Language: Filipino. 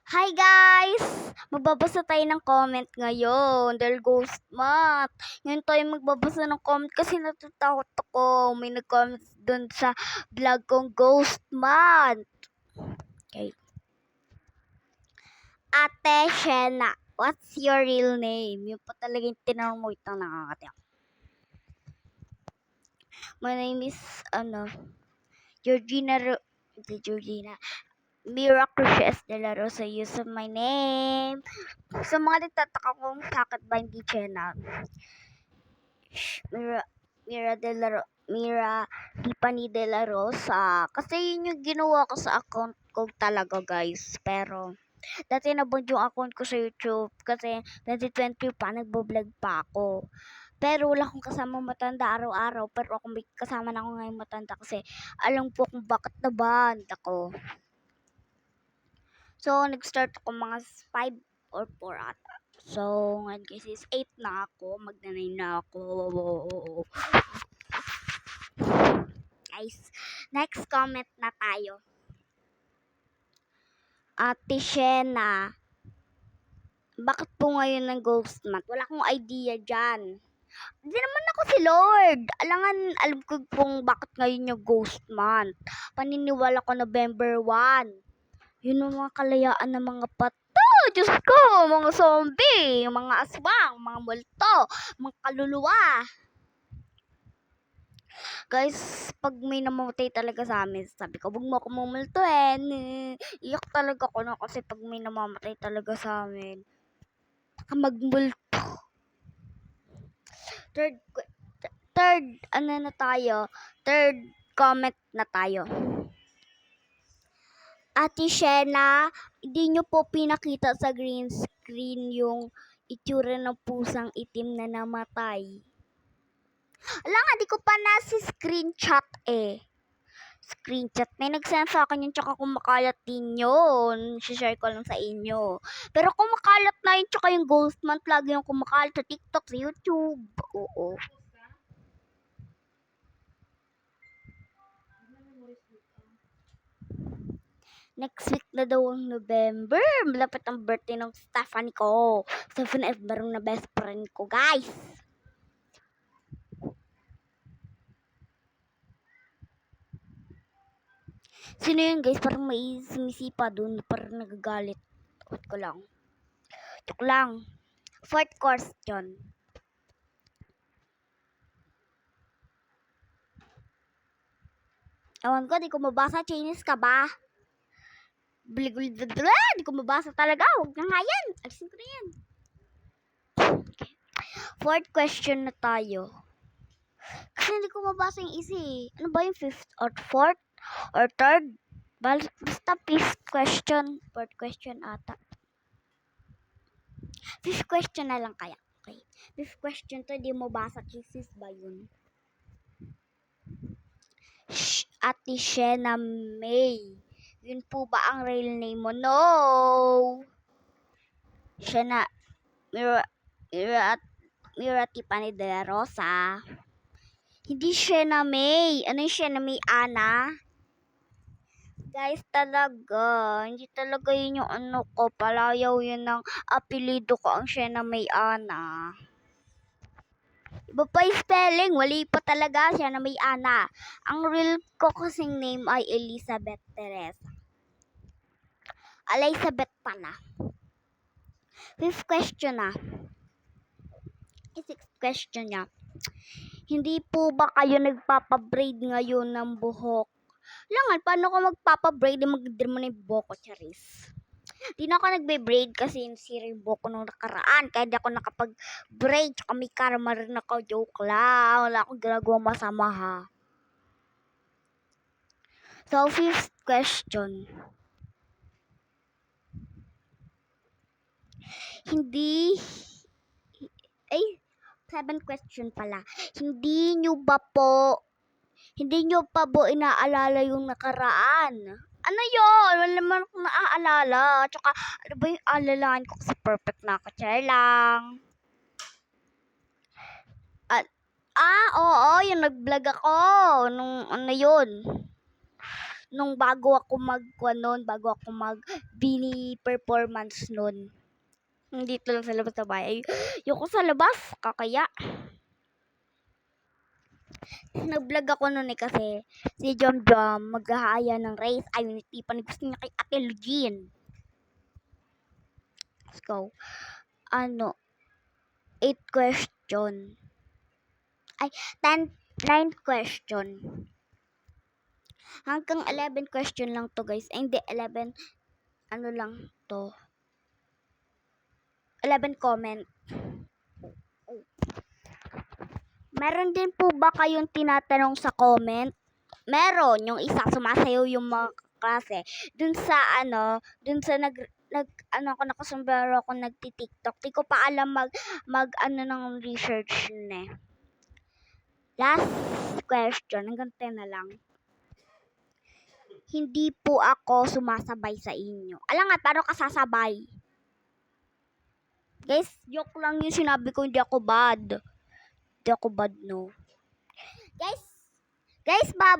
Hi guys! Magbabasa tayo ng comment ngayon dahil ghost month. Ngayon tayo magbabasa ng comment kasi natatakot ako. May nag-comment dun sa vlog kong ghost month. Okay. Ate Shena, what's your real name? Yun pa talaga yung tinanong mo itang nakakatiyak. My name is, Georgina. Mira Cruces de la Rosa, use of my name. Sa mga nagtataka kung bakit ba hindi Chena, Mira Tiffany de la Rosa. Kasi yun yung ginawa ko sa account ko talaga guys. Pero dati nabond yung account ko sa YouTube kasi 2020 pa nagbo-vlog pa ako. Pero wala akong kasama matanda araw-araw. Pero ako may kasama na ako ngayon matanda kasi alam po kung bakit na-ban ako. So, nag-start ako mga 5 or 4 ata. So, ngayon guys is 8 na ako. Magna-9 na ako. Guys, next comment na tayo. Ate Shena, bakit po ngayon ng ghost month? Wala akong idea dyan. Hindi naman ako si Lord. Alam ko kung bakit ngayon yung ghost month. Paniniwala ko November 1. Yun ang mga kalayaan ng mga pato. Diyos ko, mga zombie, mga aswang, mga multo, mga kaluluwa. Guys, pag may namamatay talaga sa amin, sabi ko, huwag mo ako mumultuin. Iyak talaga ako na kasi pag may namamatay talaga sa amin. Baka magmulto. Third comment na tayo. Ate Shena, hindi nyo po pinakita sa green screen yung itsura ng pusang itim na namatay. Alam nga, di ko pa screenshot eh. Screenshot. May nagsend sa akin yun, tsaka kumakalat din yun. Share ko lang sa inyo. Pero kumakalat na yun, tsaka yung ghost month lagi yung kumakalat sa TikTok, sa YouTube. Oo. Next week na daw ang November. Malapit ang birthday ng Stephanie ko. Stephanie F. Barong na best friend ko, guys. Sino yun, guys? Parang may sumisipa dun. Parang nagagalit. Takot ko lang. Tuk lang. Fourth question. Ewan ko, di ko mabasa. Chinese ka ba? Di ko mabasa talaga. Huwag na nga yan. Alisin ko na yan. Fourth question na tayo. Kasi hindi ko mabasa yung isa eh. Ano ba yung fifth or fourth or third? Basta fifth question. Fourth question ata. Fifth question na lang kaya. Okay. Fifth question to, di mo basa. Kisses ba yun? Ate Shena May. Yun po ba ang real name mo? No! Shena Mira Tiffany de la Rosa. Hindi Shena May. Ano yung Shena May Ana? Guys, talaga. Hindi talaga yun yung ano ko. Palayaw yun ng apelido ko ang Shena May Ana. Iba pa yung spelling. Wali pa talaga. Shena May Ana. Ang real ko kasing name ay Elizabeth Teresa. Elizabeth pala. Fifth question na. Sixth question niya. Hindi po ba kayo nagpapabraid ngayon ng buhok? Langan, paano ko magpapabraid? Mag-dream mo na yung buhok ko, charis. Di na ako nagbe-braid kasi nasira yung buhok ko nung nakaraan. Kaya di ako nakapag-braid. Tsaka may karma rin ako. Joke lang. Wala akong ginagawa masama ha. So, fifth question. Seventh question pala. Hindi nyo pa po inaalala yung nakaraan? Ano yun? Wala naman akong naaalala. Tsaka, ano ba yung alalahan ko kasi perfect na ako? Share lang. Oo, yung nag-vlog ako. Nung ano yun. nung bago ako bago ako mag bini performance nun. Dito lang sa labas na bahay. Ayoko sa labas, kakaya. Nag-vlog ako nun kasi si Jom maghahaya ng race. Ayun, tipan gusto niya kay Ate Lugin. Let's go. 8 question. 9 question. Hanggang 11 question lang to guys. Ay, hindi, 11, lang to. 11 comment. Meron din po ba kayong tinatanong sa comment? Meron. Yung isa, sumasayaw yung mga klase. Dun sa ako nakasombrero ako nagti-TikTok. Di ko pa alam mag ng research ne. Last question. Hanggang 10 na lang. Hindi po ako sumasabay sa inyo. Alam nga, paano ka sasabay? Guys, joke lang yung sinabi ko, hindi ako bad. Hindi ako bad, no. Guys, bye.